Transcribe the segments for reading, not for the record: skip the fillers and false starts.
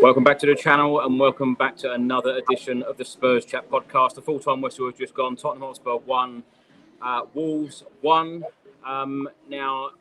Welcome back to the channel and welcome back to another edition of the Spurs Chat podcast. The full-time whistle has just gone. Tottenham Hotspur 1, Wolves 1. Now,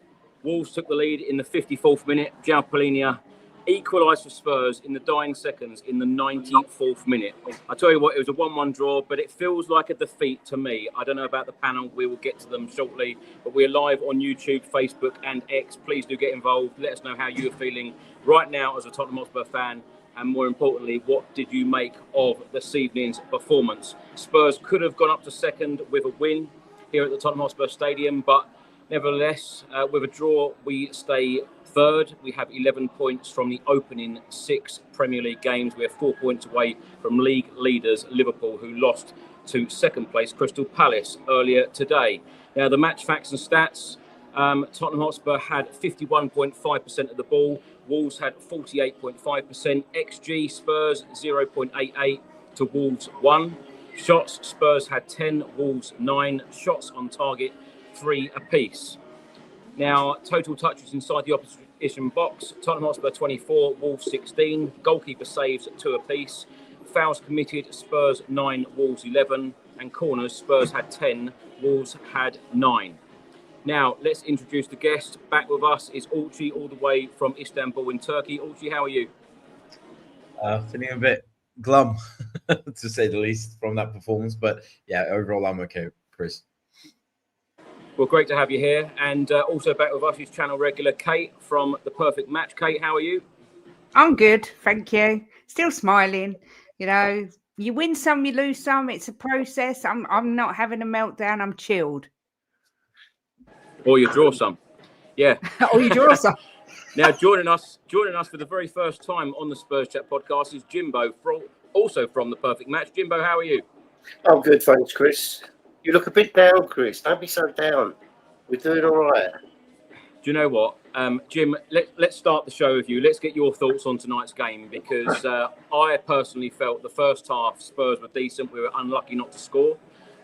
Wolves took the lead in the 54th minute. João Palhinha equalised for Spurs in the dying seconds in the 94th minute. I tell you what, it was a 1-1 draw, but it feels like a defeat to me. I don't know about the panel. We will get to them shortly, but we're live on YouTube, Facebook and X. Please do get involved. Let us know how you are feeling right now as a Tottenham Hotspur fan. And more importantly, what did you make of this evening's performance? Spurs could have gone up to second with a win here at the Tottenham Hotspur Stadium, but nevertheless, with a draw, we stay third. We have 11 points from the opening 6 Premier League games. We are 4 points away from league leaders Liverpool, who lost to second place Crystal Palace earlier today. Now, the match facts and stats. Tottenham Hotspur had 51.5% of the ball. Wolves had 48.5%. XG Spurs 0.88 to Wolves 1. Shots Spurs had 10, Wolves 9. Shots on target 3 apiece. Now, total touches inside the opposition box. Tottenham Hotspur 24, Wolves 16. Goalkeeper saves 2 apiece. Fouls committed, Spurs 9, Wolves 11. And corners, Spurs had 10, Wolves had 9. Now, let's introduce the guest. Back with us is Ulchi, all the way from Istanbul in Turkey. Ulchi, how are you? Feeling a bit glum, to say the least, from that performance. But yeah, overall, I'm okay, Chris. Well, great to have you here. And also back with us is channel regular Kate from The Perfect Match. Kate, how are you? I'm good, thank you. Still smiling. You know, you win some, you lose some. It's a process. I'm not having a meltdown. I'm chilled. Or you draw some. Yeah. Or you draw some. Now, joining us for the very first time on the Spurs Chat podcast is Jimbo, also from The Perfect Match. Jimbo, how are you? I'm good, thanks, Chris. You look a bit down, Chris. Don't be so down. We're doing all right. Do you know what? Jim, let's start the show with you. Let's get your thoughts on tonight's game, because I personally felt the first half Spurs were decent. We were unlucky not to score.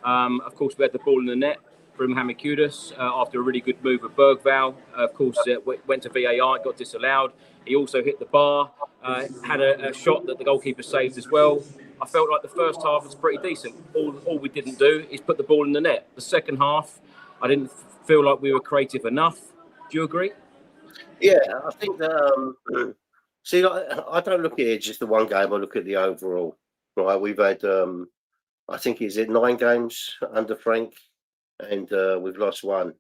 Of course, we had the ball in the net from Mohamed Kudus after a really good move of Bergvall. Of course, went to VAR, got disallowed. He also hit the bar, had a shot that the goalkeeper saved as well. I felt like the first half was pretty decent. All we didn't do is put the ball in the net. The second half, I didn't feel like we were creative enough. Do you agree? Yeah, I think that, see, I don't look at it just the one game. I look at the overall. Right, we've had, I think, is it 9 games under Frank? And we've lost 1.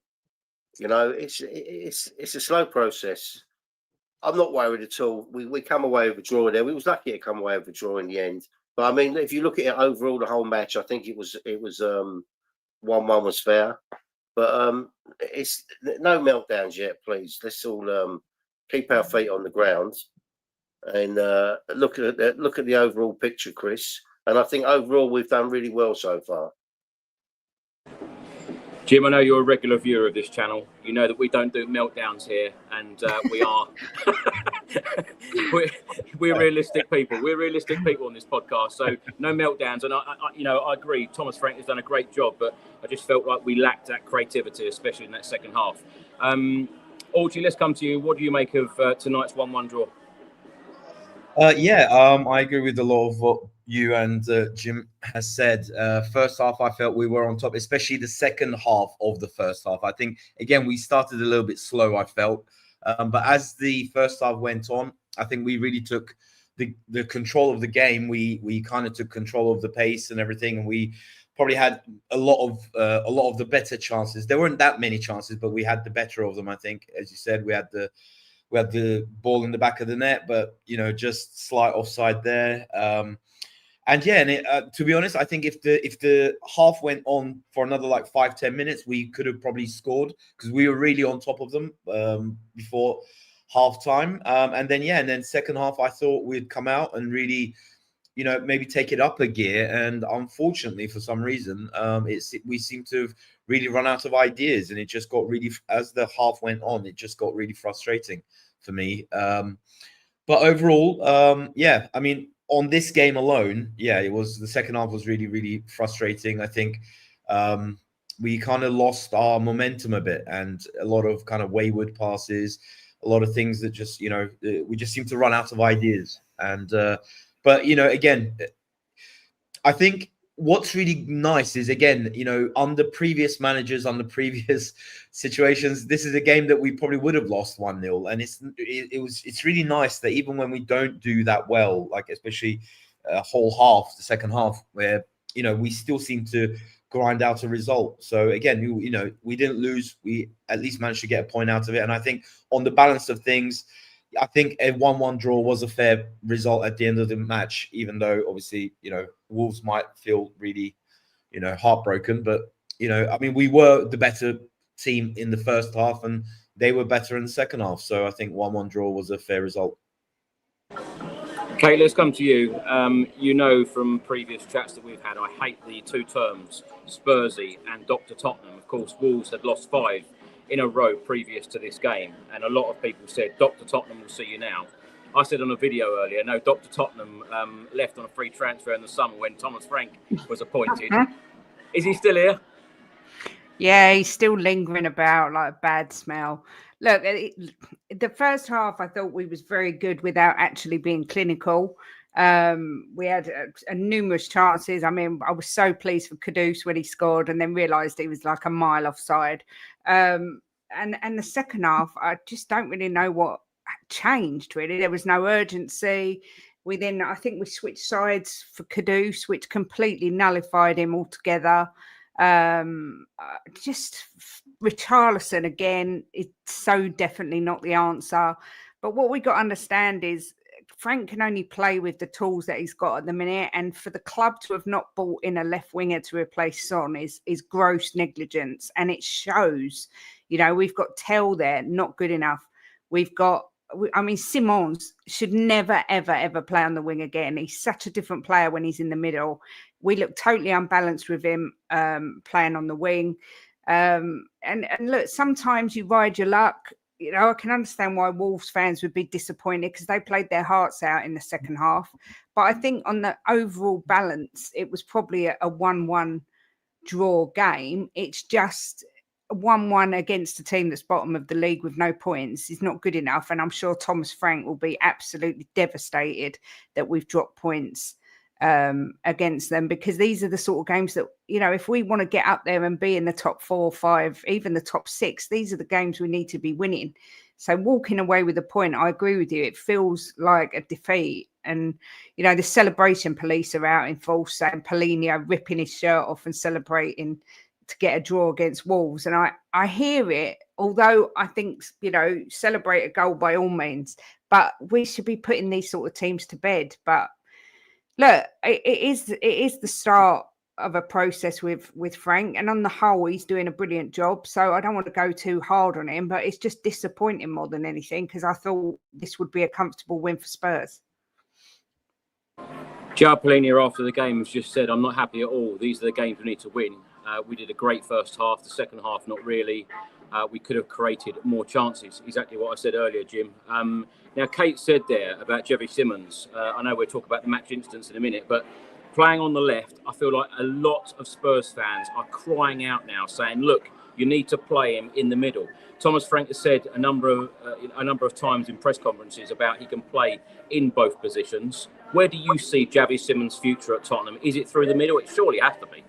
You know, it's a slow process. I'm not worried at all. We come away with a draw there. We was lucky to come away with a draw in the end. But I mean, if you look at it overall, the whole match, I think it was 1-1 was fair. But it's no meltdowns yet, please. Let's all keep our feet on the ground and look at the overall picture, Chris. And I think overall we've done really well so far. Jim, I know you're a regular viewer of this channel. You know that we don't do meltdowns here, and we are we're realistic people. We're realistic people on this podcast, so no meltdowns. And I agree. Thomas Frank has done a great job, but I just felt like we lacked that creativity, especially in that second half. Audrey, let's come to you. What do you make of tonight's 1-1 draw? I agree with a lot of what you and Jim has said. First half, I felt we were on top, especially the second half of the first half. I think, again, we started a little bit slow, I felt. But as the first half went on, I think we really took the control of the game. We kind of took control of the pace and everything, and we probably had a lot of the better chances. There weren't that many chances, but we had the better of them, I think. As you said, we had the ball in the back of the net, but, you know, just slight offside there. To be honest, I think if the half went on for another like 5-10 minutes, we could have probably scored, because we were really on top of them before half time. And then second half, I thought we'd come out and really, you know, maybe take it up a gear. And unfortunately, for some reason, we seem to have really run out of ideas, and it just got really, as the half went on, it just got really frustrating for me. But overall, I mean, on this game alone, it was, the second half was really, really frustrating. I think we kind of lost our momentum a bit, and a lot of kind of wayward passes. a lot of things that just, we just seem to run out of ideas. And but again, I think what's really nice is, again, under previous managers, under previous situations, this is a game that we probably would have lost 1-0. And it's really nice that even when we don't do that well, like especially a whole half, the second half, where we still seem to grind out a result. So again, we didn't lose. We at least managed to get a point out of it. And I think on the balance of things, I think a 1-1 draw was a fair result at the end of the match, even though obviously, Wolves might feel really, heartbroken. But, I mean, we were the better team in the first half and they were better in the second half. So I think 1-1 draw was a fair result. Kate, let's come to you. From previous chats that we've had, I hate the two terms, Spursy and Dr. Tottenham. Of course, Wolves had lost 5 in a row previous to this game, and a lot of people said, Dr. Tottenham will see you now. I said on a video earlier, no, Dr. Tottenham left on a free transfer in the summer when Thomas Frank was appointed. Is he still here? Yeah, he's still lingering about like a bad smell. Look, the first half, I thought we was very good without actually being clinical. We had numerous chances. I mean, I was so pleased for Kudus when he scored and then realised he was like a mile offside. And the second half, I just don't really know what changed, really. There was no urgency. I think we switched sides for Kudus, which completely nullified him altogether. Just Richarlison again is so definitely not the answer. But what we got to understand is Frank can only play with the tools that he's got at the minute, and for the club to have not brought in a left winger to replace Son is gross negligence, and it shows. We've got Tell there, not good enough. Simons should never, ever, ever play on the wing again. He's such a different player when he's in the middle. We look totally unbalanced with him playing on the wing. And look, sometimes you ride your luck. I can understand why Wolves fans would be disappointed because they played their hearts out in the second half. But I think on the overall balance, it was probably a 1-1 draw game. It's just 1-1 against a team that's bottom of the league with no points is not good enough. And I'm sure Thomas Frank will be absolutely devastated that we've dropped points against them, because these are the sort of games that, if we want to get up there and be in the top 4 or 5, even the top 6, these are the games we need to be winning. So walking away with a point, I agree with you, it feels like a defeat. And, the celebration police are out in force saying Paulinho ripping his shirt off and celebrating to get a draw against Wolves. And I hear it, although I think, celebrate a goal by all means, but we should be putting these sort of teams to bed. But look, it is the start of a process with Frank, and on the whole, he's doing a brilliant job. So I don't want to go too hard on him, but it's just disappointing more than anything because I thought this would be a comfortable win for Spurs. Joao Paulinho after the game has just said, I'm not happy at all. These are the games we need to win. We did a great first half. The second half, not really. We could have created more chances. Exactly what I said earlier, Jim. Now, Kate said there about Javi Simons. I know we'll talk about the match instance in a minute, but playing on the left, I feel like a lot of Spurs fans are crying out now saying, look, you need to play him in the middle. Thomas Frank has said a number of times in press conferences about he can play in both positions. Where do you see Javi Simons' future at Tottenham? Is it through the middle? It surely has to be.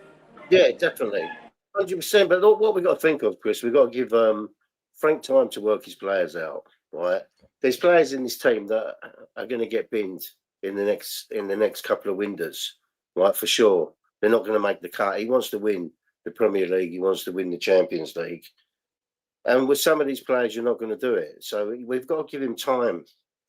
Yeah, definitely. 100%. But what we've got to think of, Chris, we've got to give Frank time to work his players out, right? There's players in this team that are going to get binned in the next couple of windows, right? For sure. They're not going to make the cut. He wants to win the Premier League. He wants to win the Champions League. And with some of these players, you're not going to do it. So we've got to give him time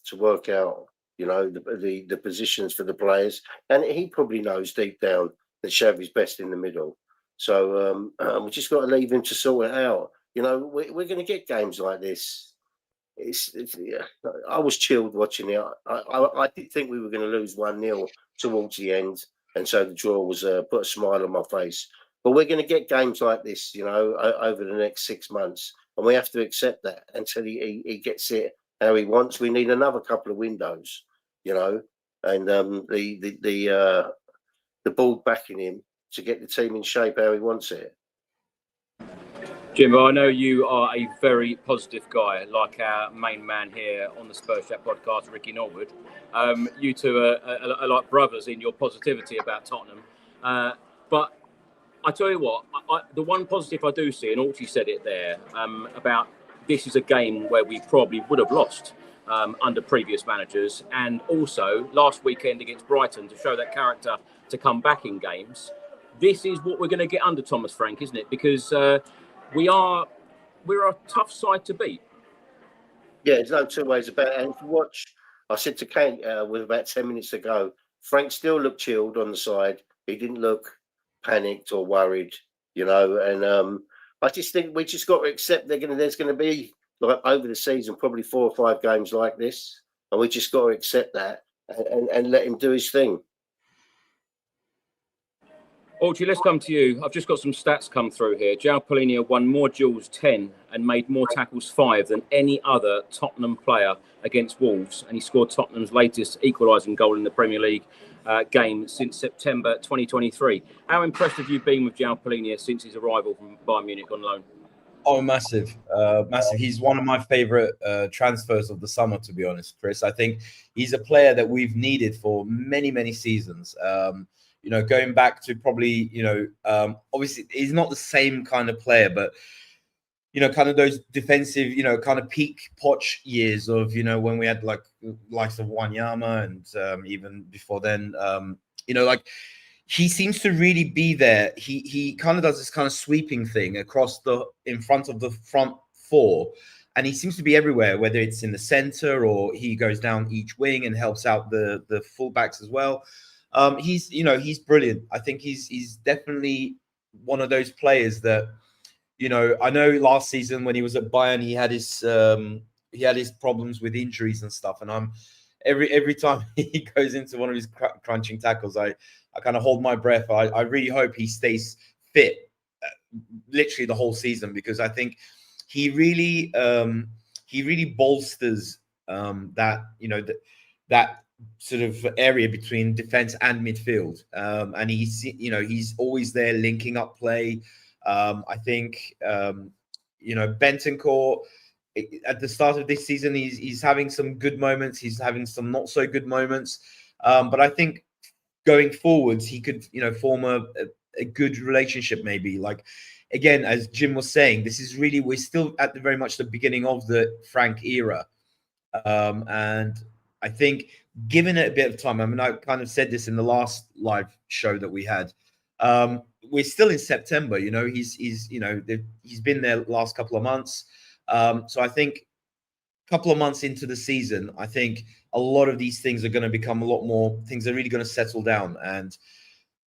to work out, the positions for the players. And he probably knows deep down that Xavi's best in the middle. So we just got to leave him to sort it out. We're going to get games like this. I was chilled watching it. I did think we were going to lose 1-0 towards the end. And so the draw was put a smile on my face. But we're going to get games like this, over the next 6 months. And we have to accept that until he gets it how he wants. We need another couple of windows, and the board backing him to get the team in shape how he wants it. Jimbo, I know you are a very positive guy, like our main man here on the Spurs Chat podcast, Ricky Norwood. You two are like brothers in your positivity about Tottenham. But I tell you what, the one positive I do see, and Archie said it there, about this is a game where we probably would have lost under previous managers. And also last weekend against Brighton, to show that character to come back in games. This is what we're going to get under Thomas Frank, isn't it? Because we're a tough side to beat. Yeah, there's no two ways about it. And if you watch, I said to Kate with about 10 minutes ago, Frank still looked chilled on the side. He didn't look panicked or worried, And I just think we just got to accept there's going to be, like, over the season, probably 4 or 5 games like this, and we just got to accept that and let him do his thing. Archie, let's come to you. I've just got some stats come through here. João Palhinha won more duels 10 and made more tackles 5 than any other Tottenham player against Wolves. And he scored Tottenham's latest equalising goal in the Premier League game since September 2023. How impressed have you been with João Palhinha since his arrival from Bayern Munich on loan? Oh, massive. He's one of my favourite transfers of the summer, to be honest, Chris. I think he's a player that we've needed for many, many seasons. Going back to probably, obviously he's not the same kind of player, but, kind of those defensive, kind of peak Poch years of, when we had likes of Wanyama and even before then, he seems to really be there. He kind of does this kind of sweeping thing in front of the front four. And he seems to be everywhere, whether it's in the center or he goes down each wing and helps out the fullbacks as well. He's brilliant. I think he's definitely one of those players that, I know last season when he was at Bayern, he had his problems with injuries and stuff. And every time he goes into one of his crunching tackles, I kind of hold my breath. I really hope he stays fit, literally the whole season, because I think he really bolsters that sort of area between defense and midfield, and he's always there linking up play. I think Bentancur at the start of this season, he's having some good moments, he's having some not so good moments, but I think going forwards he could form a good relationship, maybe. Like, again, as Jim was saying, we're still at very much the beginning of the Frank era, and I think given it a bit of time, I mean, I kind of said this in the last live show that we had. We're still in September, he's been there the last couple of months. So I think a couple of months into the season, I think a lot of these things are going to become a lot more, things are really going to settle down.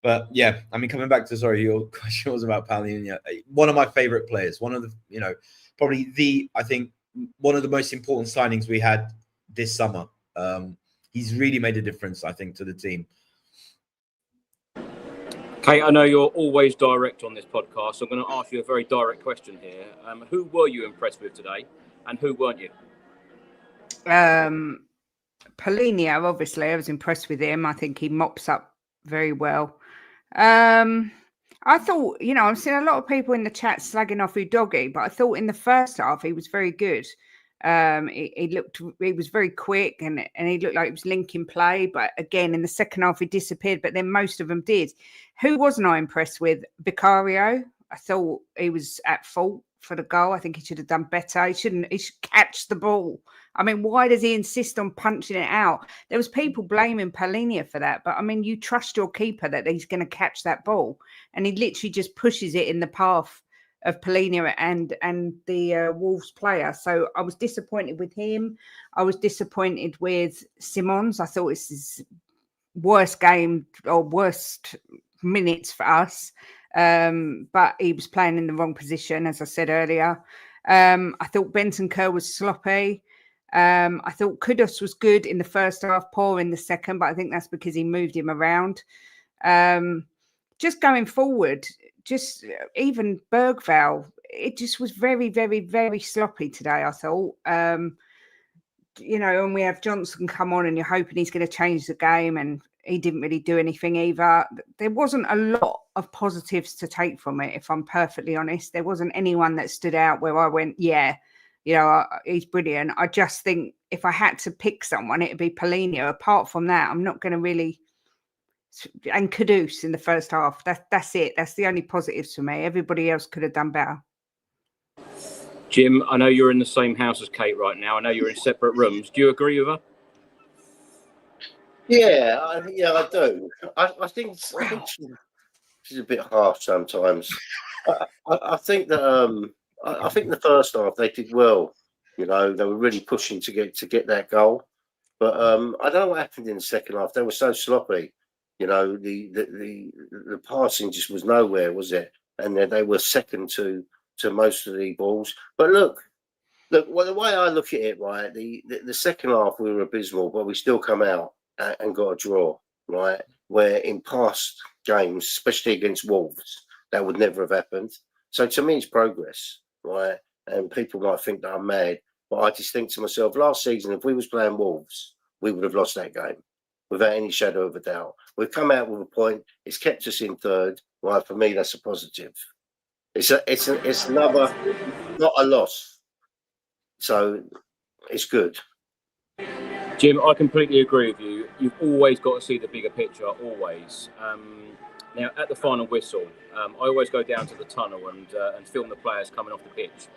But yeah, I mean, coming back to, your question was about Palhinha, one of my favorite players, one of the, I think one of the most important signings we had this summer. He's really made a difference, I think, to the team. Kate, I know you're always direct on this podcast, so I'm going to ask you a very direct question here. Who were you impressed with today, and who weren't you? Palhinha, obviously, I was impressed with him. I think he mops up very well. I thought, I've seen a lot of people in the chat slagging off Udogie, but I thought in the first half he was very good. He was very quick and he looked like he was linking play, but again in the second half he disappeared, but then most of them did. Who wasn't I impressed with? Vicario. I thought he was at fault for the goal. I think he should have done better. He should catch the ball. I mean, why does he insist on punching it out? There was people blaming Palhinha for that, but I mean, you trust your keeper that he's going to catch that ball, and he literally just pushes it in the path of Palhinha and the Wolves player. So I was disappointed with him. I was disappointed with Simons. I thought it's his worst game or worst minutes for us. But he was playing in the wrong position, as I said earlier. I thought Bentancur was sloppy. I thought Kudus was good in the first half, poor in the second, but I think that's because he moved him around. Just going forward, just even Bergvall, it just was very, very, very sloppy today, I thought. And we have Johnson come on and you're hoping he's going to change the game. And he didn't really do anything either. There wasn't a lot of positives to take from it, if I'm perfectly honest. There wasn't anyone that stood out where I went, yeah, he's brilliant. I just think if I had to pick someone, it'd be Paulinho. Apart from that, I'm not going to really. And Kudus in the first half. That's it. That's the only positives for me. Everybody else could have done better. Jim, I know you're in the same house as Kate right now. I know you're in separate rooms. Do you agree with her? Yeah, I do. I think she's a bit harsh sometimes. I think that I think the first half they did well. They were really pushing to get that goal. But I don't know what happened in the second half. They were so sloppy. The passing just was nowhere, was it? And they were second to most of the balls. But look. Well, the way I look at it, right, the second half we were abysmal, but we still come out and got a draw, right? Where in past games, especially against Wolves, that would never have happened. So to me, it's progress, right? And people might think that I'm mad, but I just think to myself, last season, if we was playing Wolves, we would have lost that game without any shadow of a doubt. We've come out with a point. It's kept us in third, right? For me, that's a positive. It's another, not a loss. So it's good. Jim, I completely agree with you. You've always got to see the bigger picture, always. Now, at the final whistle, I always go down to the tunnel and film the players coming off the pitch,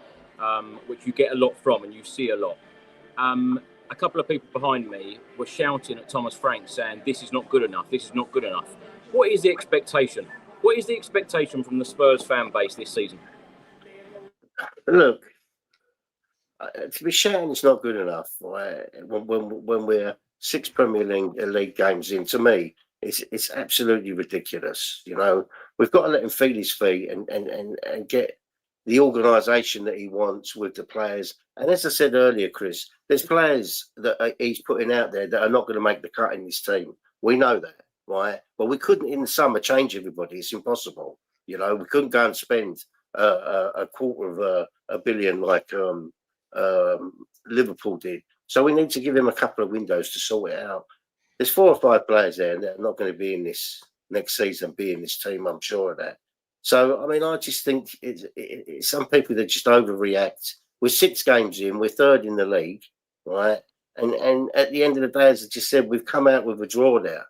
which you get a lot from and you see a lot. A couple of people behind me were shouting at Thomas Frank saying, this is not good enough, this is not good enough. What is the expectation? What is the expectation from the Spurs fan base this season? Look, to be shouting it's not good enough, right? When we're 6 Premier League games in, to me, it's absolutely ridiculous. We've got to let him feel his feet and get the organisation that he wants with the players. And as I said earlier, Chris, there's players that he's putting out there that are not going to make the cut in this team. We know that, right? But we couldn't in the summer change everybody. It's impossible. We couldn't go and spend a quarter of a billion like Liverpool did. So we need to give him a couple of windows to sort it out. There's 4 or 5 players there that are not going to be in this next season, be in this team, I'm sure of that. So, I mean, I just think it's some people that just overreact. We're 6 games in, we're 3rd in the league, right? And at the end of the day, as I just said, we've come out with a draw there.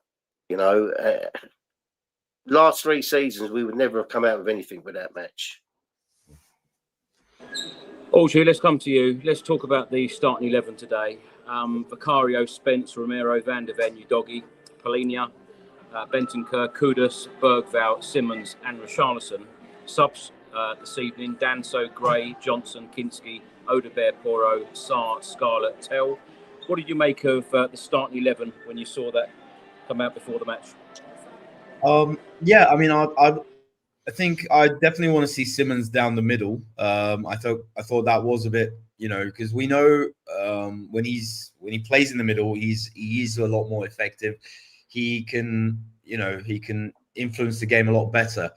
Last 3 seasons, we would never have come out with anything with that match. Audrey, let's come to you. Let's talk about the starting 11 today. Vicario, Spence, Romero, Van der Ven, Udogie, Paulinho, Bentancur, Kudus, Bergvall, Simmons and Richarlison. Subs this evening, Danso, Gray, Johnson, Kinski, Odegaard, Porro, Sarr, Scarlett, Tell. What did you make of the starting 11 when you saw that come out before the match? Yeah, I mean, I think I definitely want to see Simmons down the middle. I thought that was a bit, because we know when he plays in the middle, he is a lot more effective. He can influence the game a lot better.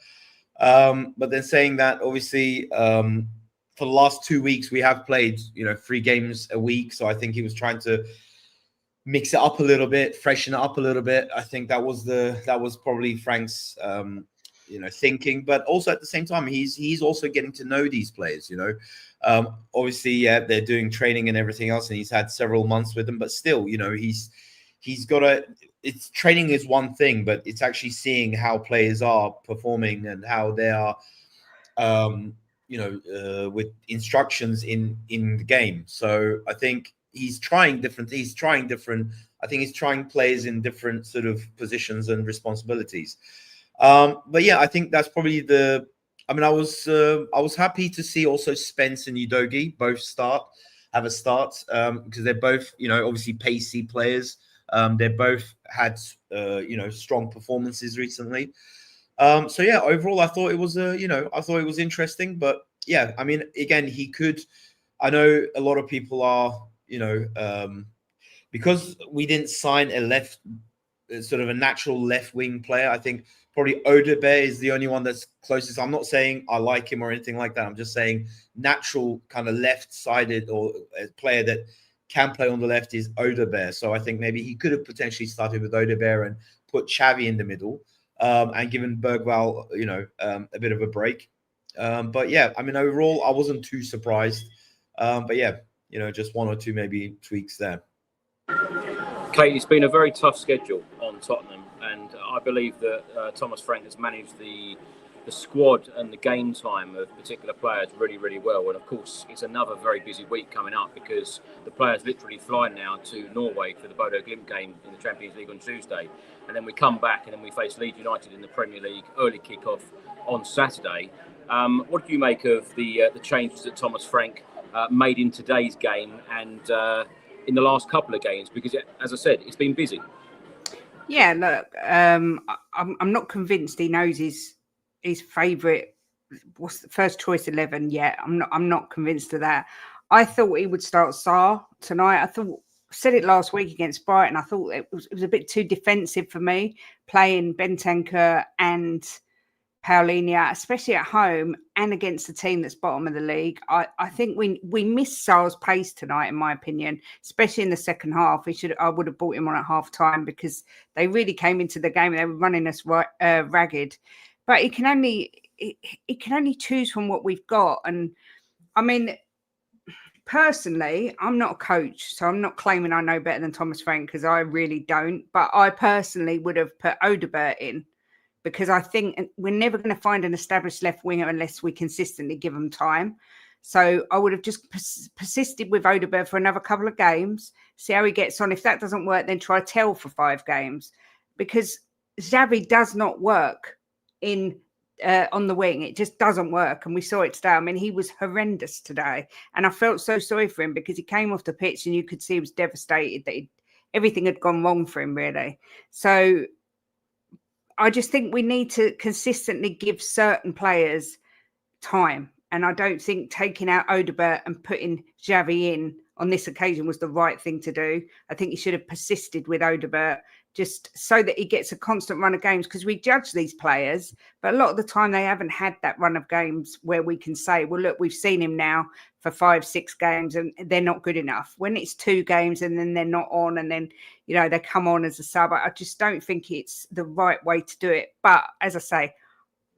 But then saying that, obviously, for the last 2 weeks we have played 3 games a week, so I think he was trying to mix it up a little bit, freshen it up a little bit. I think that was probably Frank's thinking, but also at the same time he's also getting to know these players. Obviously, yeah, they're doing training and everything else, and he's had several months with them, but still, he's got to. It's training is one thing, but it's actually seeing how players are performing and how they are, with instructions in the game. So I think he's trying different. I think he's trying players in different sort of positions and responsibilities. But yeah, I think that's probably I was happy to see also Spence and Udogie both have a start, because they're both, obviously pacey players. They both had, strong performances recently. So yeah, overall, I thought it was interesting. But yeah, I mean, again, I know a lot of people are, because we didn't sign sort of a natural left wing player. I think probably Odegaard is the only one that's closest. I'm not saying I like him or anything like that. I'm just saying natural kind of left-sided or a player that can play on the left is Odegaard. So I think maybe he could have potentially started with Odegaard and put Xavi in the middle, and given Bergwall, a bit of a break. But yeah, I mean, overall, I wasn't too surprised. But yeah, just one or two maybe tweaks there. Kate, it's been a very tough schedule on Tottenham, and I believe that Thomas Frank has managed the squad and the game time of particular players really, really well. And of course, it's another very busy week coming up because the players literally fly now to Norway for the Bodo Glimt game in the Champions League on Tuesday. And then we come back and then we face Leeds United in the Premier League early kick-off on Saturday. What do you make of the changes that Thomas Frank made in today's game and in the last couple of games? Because, as I said, it's been busy. Yeah, look, I'm not convinced he knows his favourite, what's the first choice 11 yet. I'm not convinced of that. I thought he would start Sarr tonight. I said it last week against Brighton. I thought it was a bit too defensive for me, playing Bentancur and Paulinho, especially at home and against the team that's bottom of the league. I think we missed Sarr's pace tonight, in my opinion, especially in the second half. I would have brought him on at half time because they really came into the game and they were running us ragged. But he can only choose from what we've got. And I mean, personally, I'm not a coach, so I'm not claiming I know better than Thomas Frank because I really don't. But I personally would have put Odegaard in because I think we're never going to find an established left winger unless we consistently give them time. So I would have just persisted with Odegaard for another couple of games, see how he gets on. If that doesn't work, then try Tell for 5 games because Xavi does not work on the wing. It just doesn't work, and we saw it today. I mean, he was horrendous today, and I felt so sorry for him because he came off the pitch and you could see he was devastated that everything had gone wrong for him, really. So I just think we need to consistently give certain players time, and I don't think taking out Odegaard and putting Xavi in on this occasion was the right thing to do. I think he should have persisted with Odegaard just so that he gets a constant run of games, because we judge these players, but a lot of the time they haven't had that run of games where we can say, well, look, we've seen him now for 5-6 games and they're not good enough. When it's 2 games and then they're not on and then, they come on as a sub, I just don't think it's the right way to do it. But as I say,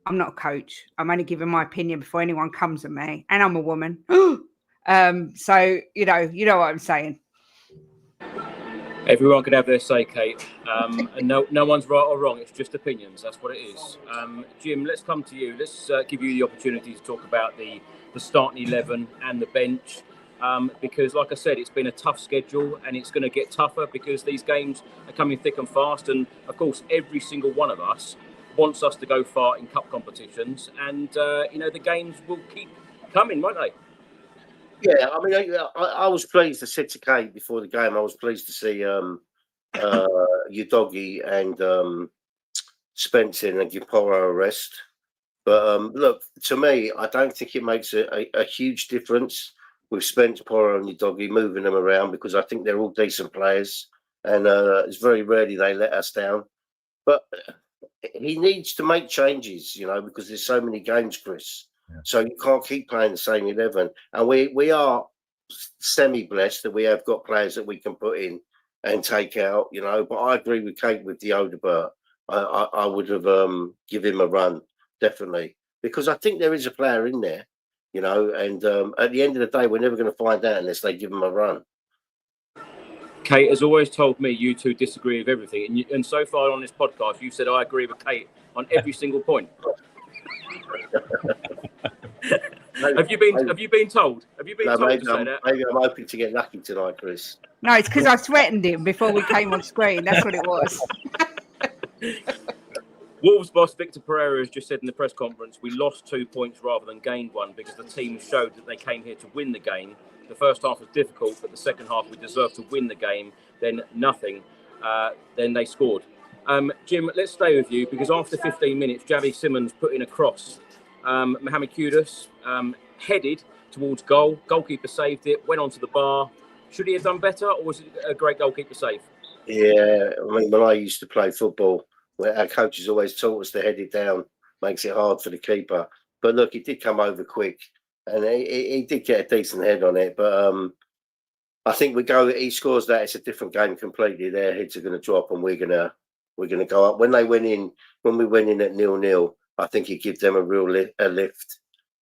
I'm not a coach. I'm only giving my opinion before anyone comes at me, and I'm a woman. So, you know what I'm saying. Everyone can have their say, Kate, and no one's right or wrong. It's just opinions. That's what it is. Jim, let's come to you. Let's give you the opportunity to talk about the starting 11 and the bench, because, like I said, it's been a tough schedule, and it's going to get tougher because these games are coming thick and fast. And of course, every single one of us wants us to go far in cup competitions, and the games will keep coming, won't they? Yeah, I mean, I was pleased to said to Kate before the game. I was pleased to see Udogie and Spencer and give Porro a rest. But look, to me, I don't think it makes a huge difference with Spencer, Porro, and Udogie moving them around, because I think they're all decent players, and it's very rarely they let us down. But he needs to make changes, because there's so many games, Chris. Yeah. So you can't keep playing the same 11. And we are semi-blessed that we have got players that we can put in and take out, But I agree with Kate with the Odegaard. I would have give him a run, definitely. Because I think there is a player in there, and at the end of the day, we're never going to find out unless they give him a run. Kate has always told me you two disagree with everything. And so far on this podcast, you said I agree with Kate on every single point. Have you been told? Have you been told to say that? Maybe I'm hoping to get lucky tonight, Chris. No, it's because I threatened him before we came on screen. That's what it was. Wolves boss Victor Pereira has just said in the press conference, we lost 2 points rather than gained 1 because the team showed that they came here to win the game. The first half was difficult, but the second half we deserved to win the game. Then nothing. Then they scored. Jim, let's stay with you, because after 15 minutes, Javi Simmons put in a cross. Mohamed Kudus headed towards goal. Goalkeeper saved it, went onto the bar. Should he have done better, or was it a great goalkeeper save? Yeah, I mean, when I used to play football, our coaches always taught us to head it down. Makes it hard for the keeper. But look, it did come over quick, and he did get a decent head on it. But I think he scores that, it's a different game completely. Their heads are going to drop, and we're going to go up. When we went in at 0-0, I think he gives them a real lift,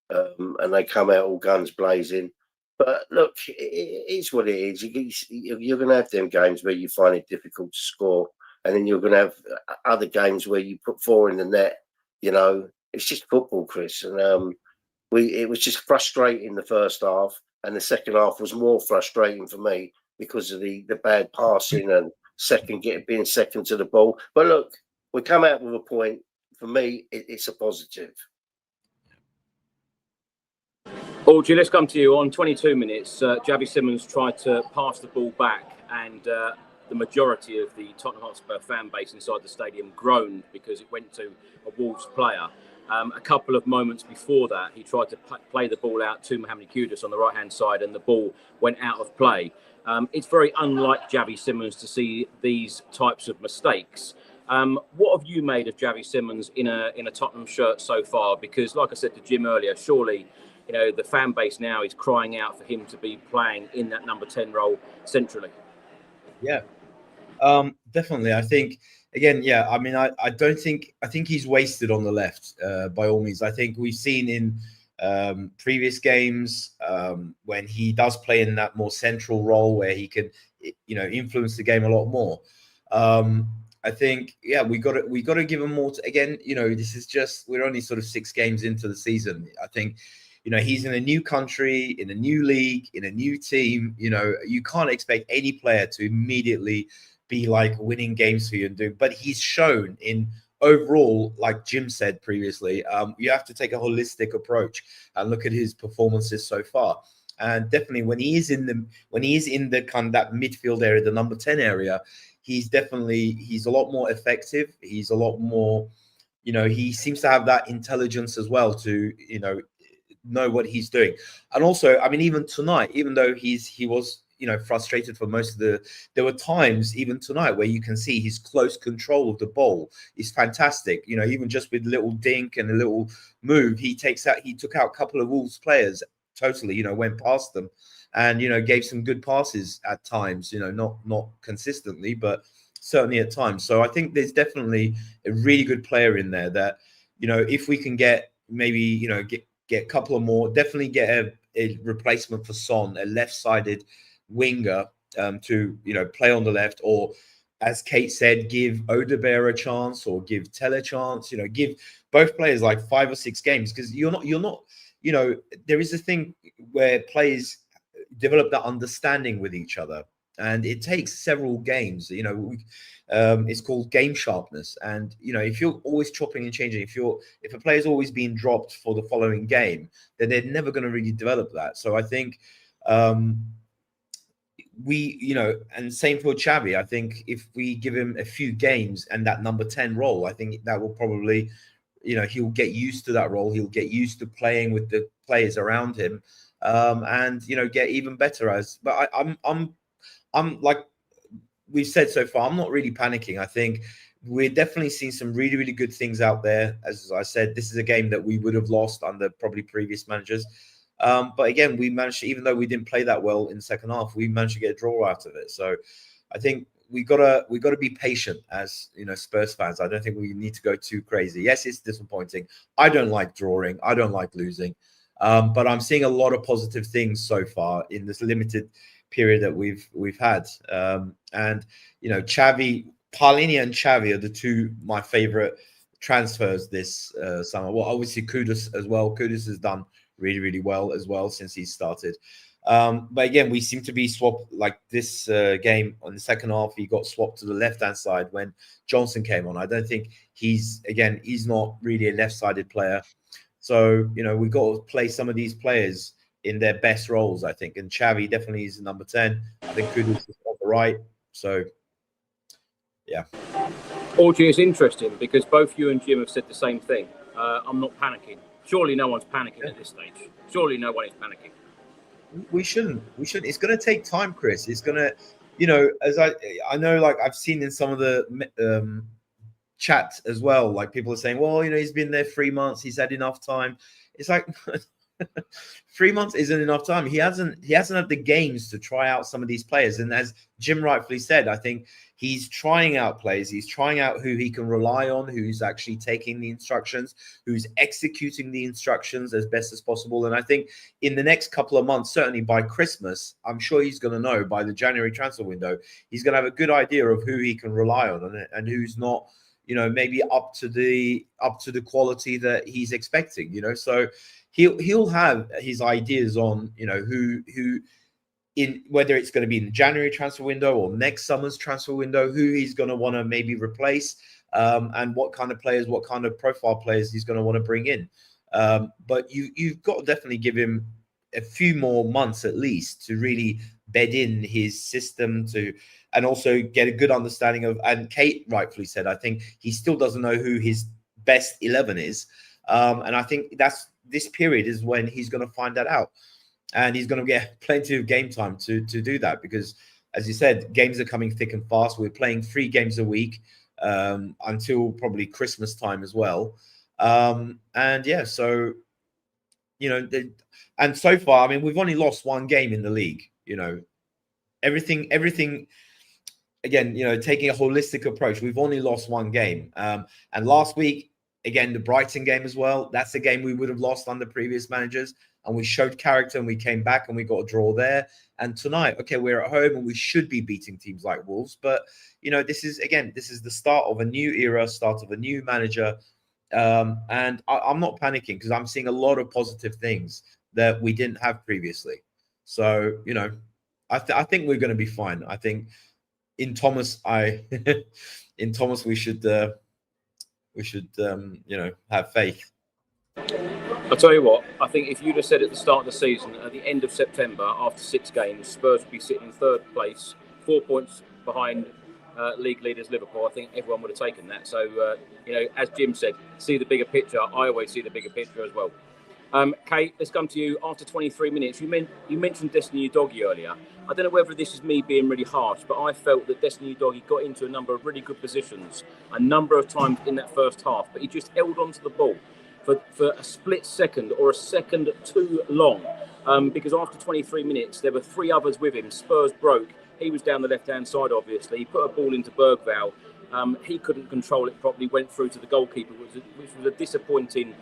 and they come out all guns blazing. But look, it is what it is. You're going to have them games where you find it difficult to score, and then you're going to have other games where you put 4 in the net. You know, it's just football, Chris. And it was just frustrating the first half, and the second half was more frustrating for me because of the bad passing and being second to the ball. But look, we come out with a point. For me, it's a positive. Audrey, let's come to you. On 22 minutes, Javi Simmons tried to pass the ball back, and the majority of the Tottenham Hotspur fan base inside the stadium groaned because it went to a Wolves player. A couple of moments before that, he tried to play the ball out to Mohamed Kudus on the right-hand side, and the ball went out of play. It's very unlike Javi Simmons to see these types of mistakes. What have you made of Javi Simmons in a Tottenham shirt so far? Because, like I said to Jim earlier, surely, you know, the fan base now is crying out for him to be playing in that number 10 role centrally. Yeah, definitely. I think, again, yeah, I mean, I think he's wasted on the left, by all means. I think we've seen in previous games when he does play in that more central role where he can, you know, influence the game a lot more. I think, yeah, we got to give him more. Again, you know, this is just, we're only sort of 6 games into the season. I think, you know, he's in a new country, in a new league, in a new team. You know, you can't expect any player to immediately be like winning games for you and do. But he's shown in overall, like Jim said previously, you have to take a holistic approach and look at his performances so far. And definitely when he is in the kind of that midfield area, the number 10 area, he's a lot more effective. He's a lot more, you know, he seems to have that intelligence as well to, you know what he's doing. And also, I mean, even tonight, even though he was, you know, frustrated for most of there were times even tonight where you can see his close control of the ball is fantastic. You know, even just with a little dink and a little move, he took out a couple of Wolves players totally, you know, went past them and, you know, gave some good passes at times, you know, not consistently, but certainly at times. So I think there's definitely a really good player in there that, you know, if we can get maybe, you know, get a couple of more, definitely get a replacement for Son, a left-sided winger to, you know, play on the left, or as Kate said, give Odebear a chance or give Tell a chance, you know, give both players like 5 or 6 games, because you're not, you know, there is a thing where players develop that understanding with each other, and it takes several games, you know. It's called game sharpness, and you know, if you're always chopping and changing, if a player's always being dropped for the following game, then they're never going to really develop that. So I think we, you know, and same for Xavi. I think if we give him a few games and that number 10 role, I think that will probably, you know, he'll get used to that role. He'll get used to playing with the players around him, and you know, get even better as. But I'm like we've said so far, I'm not really panicking. I think we're definitely seeing some really, really good things out there. As I said, this is a game that we would have lost under probably previous managers. But again, we managed to, even though we didn't play that well in the second half, we managed to get a draw out of it. So I think we gotta be patient as, you know, Spurs fans. I don't think we need to go too crazy. Yes, it's disappointing. I don't like drawing. I don't like losing. But I'm seeing a lot of positive things so far in this limited period that we've had. And you know, Palhinha and Xavi are the two my favorite transfers this summer. Well, obviously Kudus as well. Kudus has done really, really well as well since he started. But again, we seem to be swapped, like this game on the second half. He got swapped to the left-hand side when Johnson came on. I don't think he's not really a left-sided player. So, you know, we've got to play some of these players in their best roles, I think. And Xavi definitely is number 10. I think Kudus is on the right. So, yeah. Audrey, is interesting because both you and Jim have said the same thing. I'm not panicking. Surely no one's panicking at this stage. Surely no one is panicking. We shouldn't. It's going to take time, Chris. It's going to, you know, as I know, like I've seen in some of the chat as well, like people are saying, well, you know, he's been there 3 months. He's had enough time. It's like, 3 months isn't enough time. He hasn't had the games to try out some of these players. And as Jim rightfully said, I think he's trying out players. He's trying out who he can rely on, who's actually taking the instructions, who's executing the instructions as best as possible. And I think in the next couple of months, certainly by Christmas, I'm sure he's going to know by the January transfer window, he's going to have a good idea of who he can rely on and who's not, maybe up to the quality that he's expecting, so he'll have his ideas on, who in whether it's going to be in the January transfer window or next summer's transfer window, who he's going to want to maybe replace, and what kind of players, what kind of profile players he's going to want to bring in. But you've got to definitely give him a few more months at least to really bed in his system and also get a good understanding of, and Kate rightfully said, I think he still doesn't know who his best 11 is. And I think this period is when he's going to find that out. And he's going to get plenty of game time to do that because, as you said, games are coming thick and fast. We're playing 3 games a week until probably Christmas time as well. And yeah, so, and so far, I mean, we've only lost 1 game in the league, everything, again, taking a holistic approach. We've only lost 1 game. And last week, again, the Brighton game as well. That's a game we would have lost under previous managers. And we showed character and we came back and we got a draw there. And tonight, okay, we're at home and we should be beating teams like Wolves. But, this is the start of a new era, start of a new manager. And I'm not panicking because I'm seeing a lot of positive things that we didn't have previously. So, I think we're going to be fine. I think in Thomas, we should have faith. I'll tell you what, I think if you'd have said at the start of the season, at the end of September, after 6 games, Spurs would be sitting in 3rd place, 4 points behind league leaders Liverpool, I think everyone would have taken that. So, as Jim said, see the bigger picture. I always see the bigger picture as well. Kate, let's come to you. After 23 minutes, you mentioned Destiny Udogie earlier. I don't know whether this is me being really harsh, but I felt that Destiny Udogie got into a number of really good positions a number of times in that first half, but he just held on to the ball for a split second or a second too long, because after 23 minutes, there were 3 others with him. Spurs broke. He was down the left-hand side, obviously. He put a ball into Bergvall. He couldn't control it properly, went through to the goalkeeper, which was a disappointing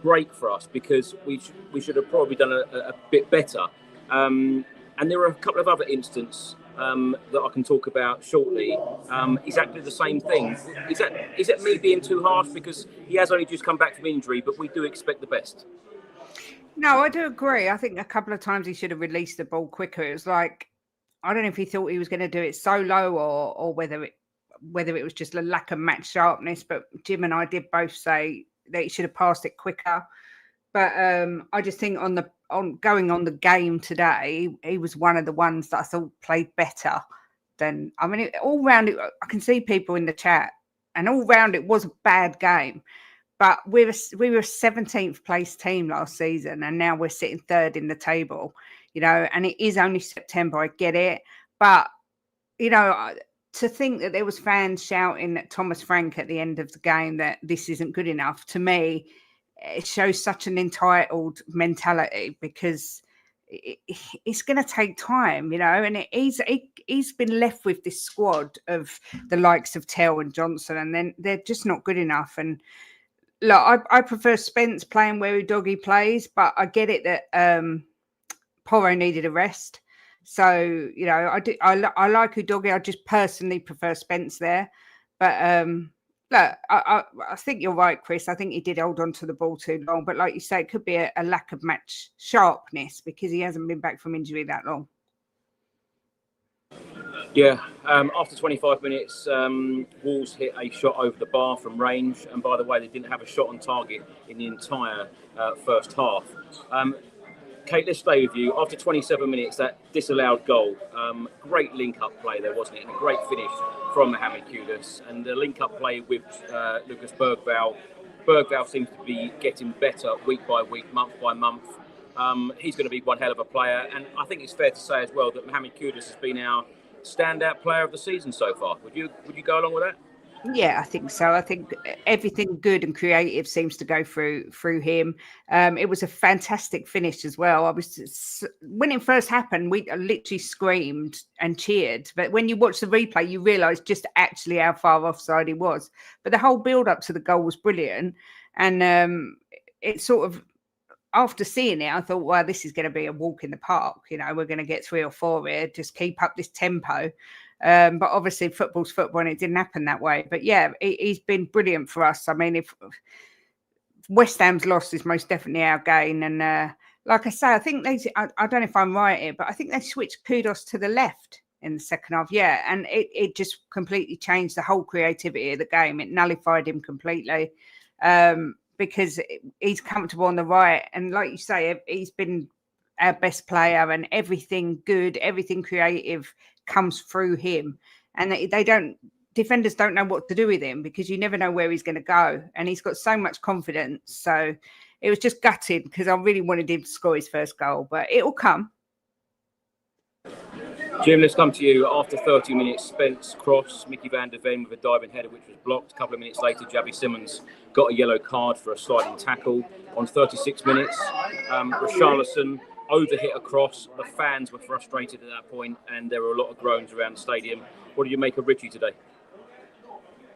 break for us because we should have probably done a bit better. And there were a couple of other instances that I can talk about shortly. Exactly the same thing. Is that me being too harsh because he has only just come back from injury, but we do expect the best? No, I do agree. I think a couple of times he should have released the ball quicker. It was like, I don't know if he thought he was going to do it solo or whether it was just a lack of match sharpness. But Jim and I did both say that he should have passed it quicker. But I just think on the game today, he was one of the ones that I thought played better than. I mean, all round it, I can see people in the chat, and all round it was a bad game. But we were a 17th place team last season, and now we're sitting 3rd in the table. And it is only September. I get it, but to think that there was fans shouting at Thomas Frank at the end of the game that this isn't good enough, to me, it shows such an entitled mentality because it's going to take time, and he's been left with this squad of the likes of Tell and Johnson, and then they're just not good enough. And look, I prefer Spence playing where Udogie plays, but I get it that Porro needed a rest. So, I like Udogie. I just personally prefer Spence there. But look, I think you're right, Chris. I think he did hold on to the ball too long. But like you say, it could be a lack of match sharpness because he hasn't been back from injury that long. Yeah, after 25 minutes, Wolves hit a shot over the bar from range. And by the way, they didn't have a shot on target in the entire first half. Kate, let's stay with you. After 27 minutes, that disallowed goal, great link-up play there, wasn't it? And a great finish from Mohamed Kudus. And the link-up play with Lucas Bergvall. Bergvall seems to be getting better week by week, month by month. He's going to be one hell of a player. And I think it's fair to say as well that Mohamed Kudus has been our standout player of the season so far. Would you go along with that? Yeah, I think so. I think everything good and creative seems to go through him. It was a fantastic finish as well. When it first happened, we literally screamed and cheered. But when you watch the replay, you realise just actually how far offside he was. But the whole build up to the goal was brilliant, and it sort of. After seeing it, I thought, well, this is going to be a walk in the park. You know, we're going to get 3 or 4 here. Just keep up this tempo. But obviously, football's football, and it didn't happen that way. But yeah, he's been brilliant for us. I mean, if West Ham's loss is most definitely our gain, and like I say, I think I don't know if I'm right here, but I think they switched Kudos to the left in the second half. Yeah, and it just completely changed the whole creativity of the game. It nullified him completely. Because he's comfortable on the right. And like you say, he's been our best player, and everything good, everything creative comes through him. And defenders don't know what to do with him because you never know where he's going to go. And he's got so much confidence. So it was just gutted because I really wanted him to score his first goal, but it will come. Jim, let's come to you. After 30 minutes, Spence cross, Mickey van der Ven with a diving header which was blocked. A couple of minutes later, Javi Simmons got a yellow card for a sliding tackle. On 36 minutes, Richarlison overhit a cross. The fans were frustrated at that point, and there were a lot of groans around the stadium. What did you make of Richie today?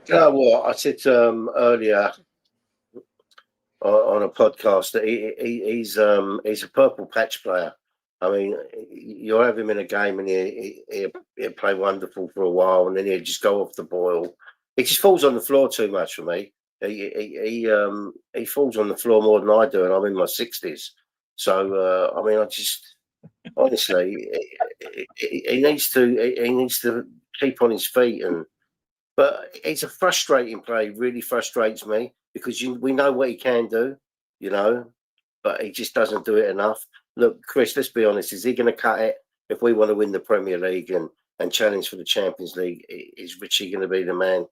You know what? I said earlier on a podcast that he's a purple patch player. I mean, you'll have him in a game and he'll play wonderful for a while, and then he'll just go off the boil. He just falls on the floor too much for me. He falls on the floor more than I do, and I'm in my 60s. So I mean, I just honestly, he needs to keep on his feet. But it's a frustrating play. Really frustrates me because we know what he can do, you know, but he just doesn't do it enough. Look, Chris, let's be honest. Is he going to cut it if we want to win the Premier League and challenge for the Champions League? Is Richie going to be the man?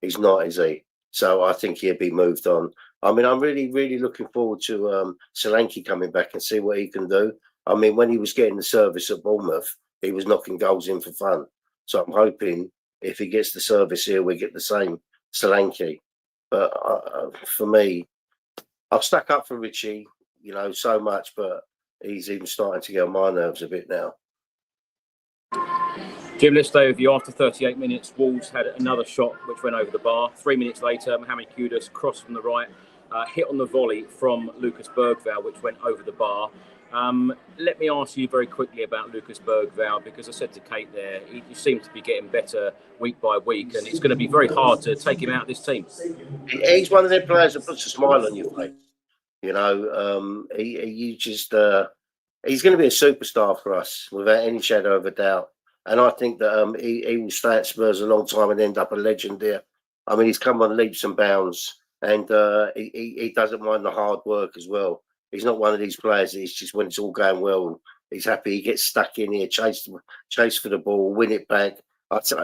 He's not, is he? So I think he'll be moved on. I mean, I'm really, really looking forward to Solanke coming back and see what he can do. I mean, when he was getting the service at Bournemouth, he was knocking goals in for fun. So I'm hoping if he gets the service here, we get the same Solanke. But for me, I've stuck up for Richie, you know, so much, but he's even starting to get on my nerves a bit now. Jim, let's stay with you. After 38 minutes, Wolves had another shot which went over the bar. 3 minutes later, Mohamed Kudus crossed from the right, hit on the volley from Lucas Bergvall, which went over the bar. Let me ask you very quickly about Lucas Bergvall, because I said to Kate there, he seems to be getting better week by week, and it's going to be very hard to take him out of this team. He's one of them players that puts a smile on your face. You know, he's going to be a superstar for us without any shadow of a doubt. And I think that he will stay at Spurs a long time and end up a legend there. I mean, he's come on leaps and bounds, and he doesn't mind the hard work as well. He's not one of these players that he's just when it's all going well, he's happy. He gets stuck in here, chase for the ball, win it back.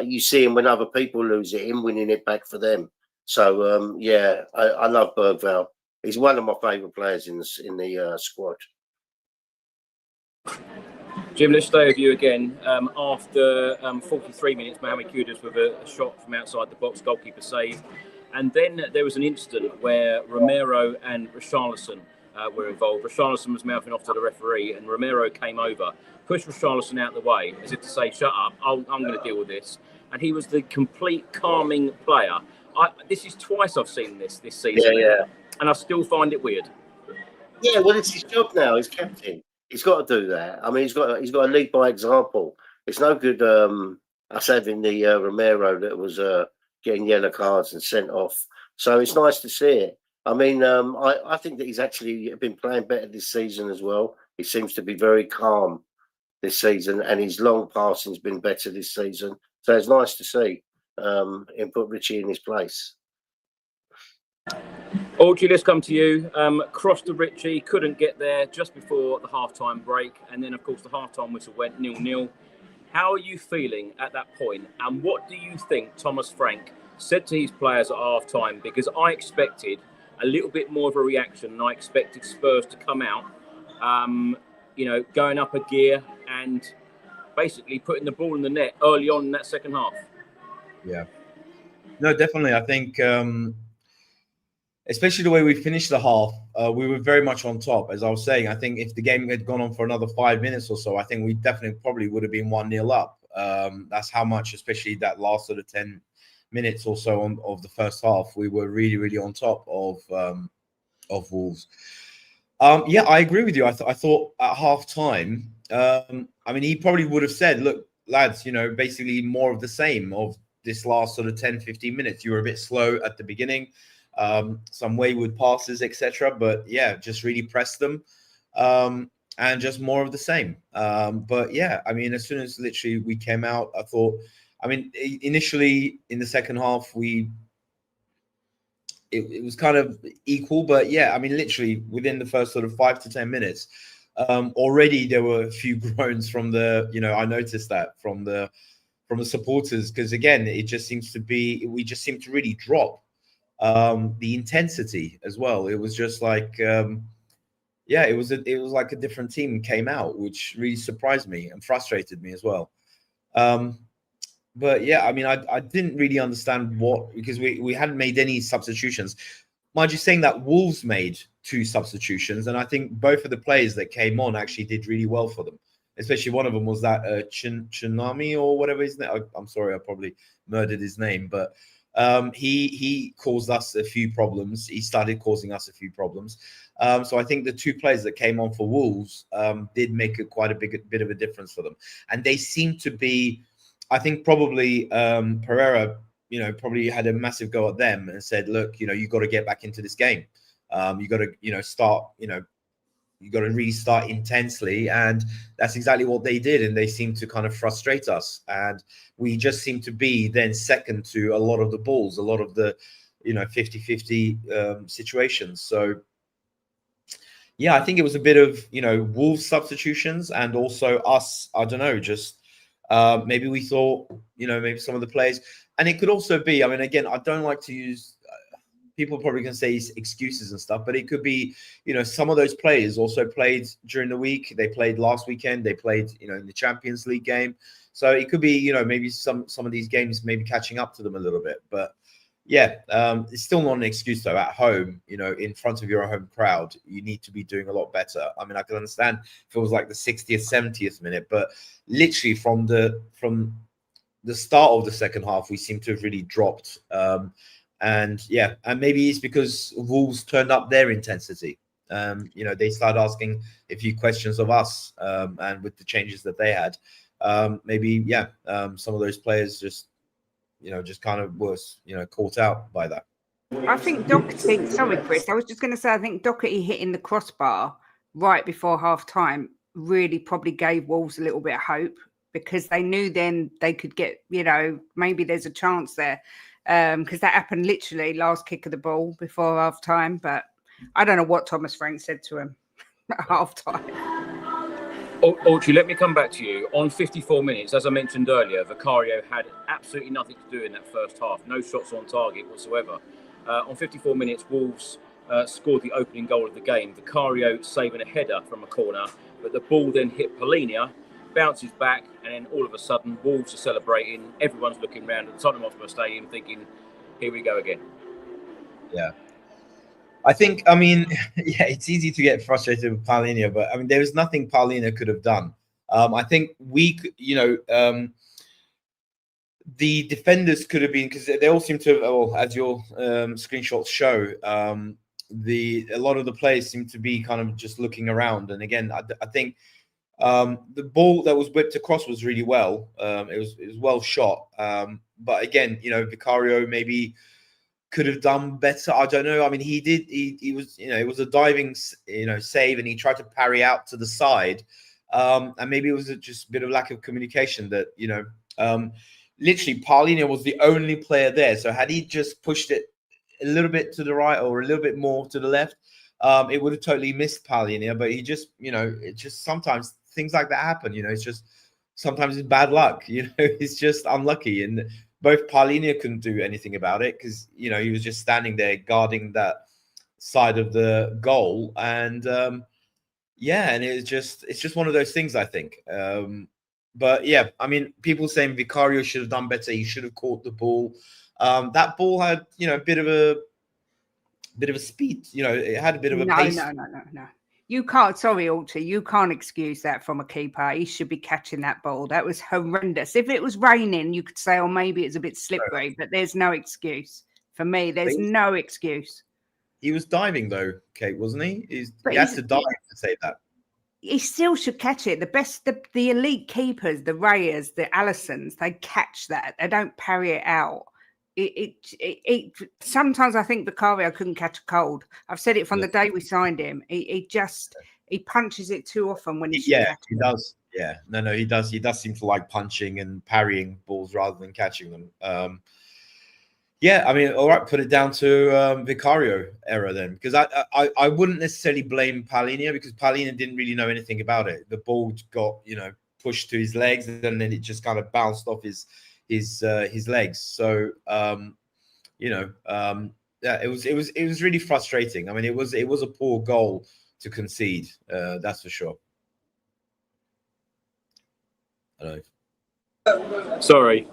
You see him when other people lose it, him winning it back for them. So, yeah, I love Bergvall. He's one of my favourite players in the squad. Jim, let's stay with you again. After 43 minutes, Mohamed Kudus with a shot from outside the box, goalkeeper saved. And then there was an incident where Romero and Richarlison were involved. Richarlison was mouthing off to the referee, and Romero came over, pushed Richarlison out of the way, as if to say, shut up, I'm going to deal with this. And he was the complete calming player. This is twice I've seen this season. Yeah. And I still find it weird. Yeah, well, it's his job now. He's captain. He's got to do that. I mean, he's got to lead by example. It's no good us having the Romero that was getting yellow cards and sent off. So it's nice to see it. I mean, I think that he's actually been playing better this season as well. He seems to be very calm this season, and his long passing's been better this season. So it's nice to see him put Richie in his place. Audrey, let's come to you. Cross to Richie, couldn't get there just before the half-time break. And then, of course, the half-time whistle went 0-0. How are you feeling at that point? And what do you think Thomas Frank said to his players at half-time? Because I expected a little bit more of a reaction, and I expected Spurs to come out, going up a gear and basically putting the ball in the net early on in that second half. Yeah. No, definitely. I think, especially the way we finished the half, we were very much on top. As I was saying, I think if the game had gone on for another 5 minutes or so, I think we definitely probably would have been 1-0 up. That's how much, especially that last sort of 10 minutes or so of the first half, we were really, really on top of Wolves. Yeah, I agree with you. I thought at half time, I mean, he probably would have said, look, lads, basically more of the same of this last sort of 10, 15 minutes. You were a bit slow at the beginning, some wayward passes, etc. But yeah, just really press them, and just more of the same. But yeah, I mean, as soon as literally we came out, I thought, I mean, initially in the second half, it was kind of equal, but yeah, I mean, literally within the first sort of 5 to 10 minutes, already there were a few groans from I noticed that from the supporters, because again, it just seems to be, we just seem to really drop the intensity as well. It was just like, yeah, it was like a different team came out, which really surprised me and frustrated me as well. But yeah, I mean, I didn't really understand because we hadn't made any substitutions. Mind you, saying that Wolves made 2 substitutions, and I think both of the players that came on actually did really well for them. Especially one of them was that Chinami or whatever his name. I'm sorry, I probably murdered his name, but he caused us a few problems. He started causing us a few problems. So I think the 2 players that came on for Wolves did make quite a bit of a difference for them, and they seem to be. I think probably Pereira, probably had a massive go at them and said, look, you got to get back into this game. You got to, start, you got to really start intensely. And that's exactly what they did. And they seemed to kind of frustrate us. And we just seemed to be then second to a lot of the balls, a lot of the, 50-50 situations. So, yeah, I think it was a bit of, Wolves substitutions and also us, I don't know, just maybe we thought, maybe some of the players, and it could also be, I mean, again, I don't like to use, people probably can say excuses and stuff, but it could be, some of those players also played during the week. They played last weekend. They played, in the Champions League game. So it could be, maybe some of these games maybe catching up to them a little bit. But yeah, it's still not an excuse though. At home, in front of your home crowd, you need to be doing a lot better. I mean, I can understand if it was like the 60th, 70th minute, but literally from the start of the second half, we seem to have really dropped. And yeah, and maybe it's because Wolves turned up their intensity. They started asking a few questions of us, and with the changes that they had, maybe some of those players just kind of was, caught out by that. I think Doherty, sorry, Chris, I was just going to say, I think Doherty hitting the crossbar right before half time really probably gave Wolves a little bit of hope, because they knew then they could get, maybe there's a chance there. Because that happened literally last kick of the ball before half time. But I don't know what Thomas Frank said to him at half time. Audrey, let me come back to you. On 54 minutes, as I mentioned earlier, Vicario had absolutely nothing to do in that first half. No shots on target whatsoever. On 54 minutes, Wolves scored the opening goal of the game. Vicario saving a header from a corner, but the ball then hit Polinia, bounces back, and then all of a sudden, Wolves are celebrating. Everyone's looking around at the Tottenham Hotspur Stadium thinking, here we go again. Yeah. I think, I mean, yeah, it's easy to get frustrated with Polinia, but I mean, there was nothing Polinia could have done. I think the defenders could have been, because they all seem to, as your screenshots show, a lot of the players seem to be kind of just looking around. And again, I think the ball that was whipped across was really well. It was well shot. But again, Vicario maybe could have done better. I don't know. I mean, he did. He was, it was a diving, save, and he tried to parry out to the side. And maybe it was just a bit of lack of communication that, literally Polinia was the only player there. So had he just pushed it a little bit to the right or a little bit more to the left, it would have totally missed Polinia. But he just, it just sometimes things like that happen. It's just sometimes it's bad luck. It's just unlucky. And both Polinia couldn't do anything about it because, he was just standing there guarding that side of the goal. And and it's just one of those things, I think. But yeah, I mean, people saying Vicario should have done better. He should have caught the ball. That ball had, a bit of a speed. It had a bit of a pace. No. You can't. Sorry, Alter. You can't excuse that from a keeper. He should be catching that ball. That was horrendous. If it was raining, you could say, "Oh, maybe it's a bit slippery," but there's no excuse for me. There's no excuse. He was diving though, Kate, wasn't he? He had to dive to say that. He still should catch it. The elite keepers, the Rayers, the Allisons, they catch that. They don't parry it out. Sometimes I think Vicario couldn't catch a cold. I've said it from the day we signed him. He punches it too often when he should catch he does. Yeah, no, he does. He does seem to like punching and parrying balls rather than catching them. Yeah, I mean, all right, put it down to Vicario error then, because I wouldn't necessarily blame Palhinha, because Palhinha didn't really know anything about it. The ball got pushed to his legs, and then it just kind of bounced off his legs. So yeah, it was really frustrating. I mean, it was a poor goal to concede. That's for sure. I don't know. Sorry.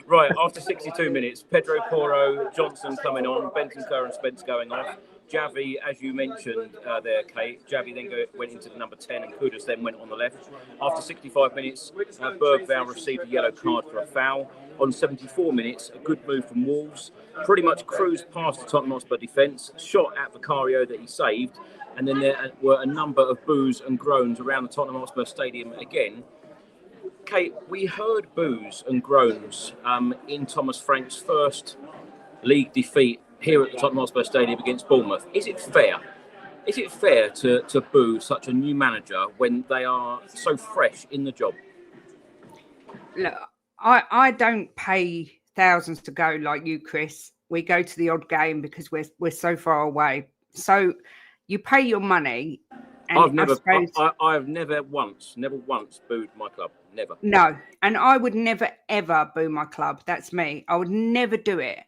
Right, after 62 minutes, Pedro Porro, Johnson coming on, Benton Kerr and Spence going off. Javi, as you mentioned there, Kate, Javi then went into the number 10 and Kudus then went on the left. After 65 minutes, Bergvall received a yellow card for a foul. On 74 minutes, a good move from Wolves, pretty much cruised past the Tottenham Hotspur defence, shot at Vicario that he saved, and then there were a number of boos and groans around the Tottenham Hotspur stadium again. Kate, we heard boos and groans in Thomas Frank's first league defeat here at the Tottenham Hotspur Stadium against Bournemouth. Is it fair? Is it fair to boo such a new manager when they are so fresh in the job? Look, I don't pay thousands to go like you, Chris. We go to the odd game because we're so far away. So you pay your money. And I've never once booed my club. Never. No, and I would never ever boo my club. That's me. I would never do it.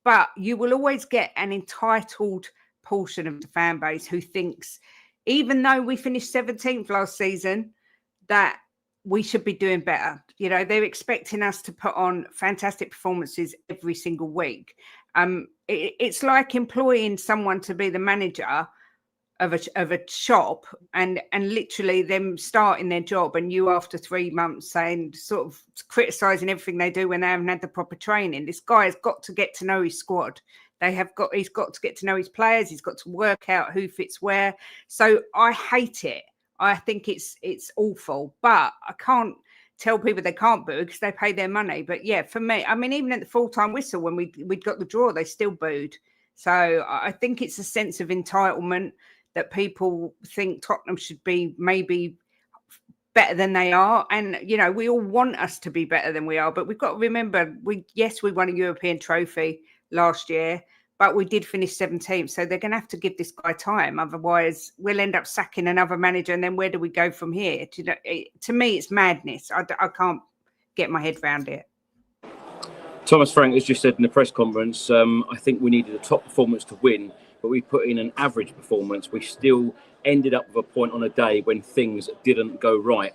But you will always get an entitled portion of the fan base who thinks, even though we finished 17th last season, that we should be doing better. They're expecting us to put on fantastic performances every single week. It's like employing someone to be the manager of a shop and literally them starting their job, and you after 3 months saying, sort of criticizing everything they do when they haven't had the proper training. This guy has got to get to know his squad. He's got to get to know his players. He's got to work out who fits where. So I hate it. I think it's awful, but I can't tell people they can't boo because they pay their money. But yeah, for me, I mean, even at the full-time whistle, when we got the draw, they still booed. So I think it's a sense of entitlement that people think Tottenham should be maybe better than they are. And, we all want us to be better than we are. But we've got to remember, we won a European trophy last year, but we did finish 17th. So they're going to have to give this guy time. Otherwise, we'll end up sacking another manager. And then where do we go from here? To me, it's madness. I can't get my head around it. Thomas Frank has just said in the press conference, I think we needed a top performance to win, but we put in an average performance. We still ended up with a point on a day when things didn't go right.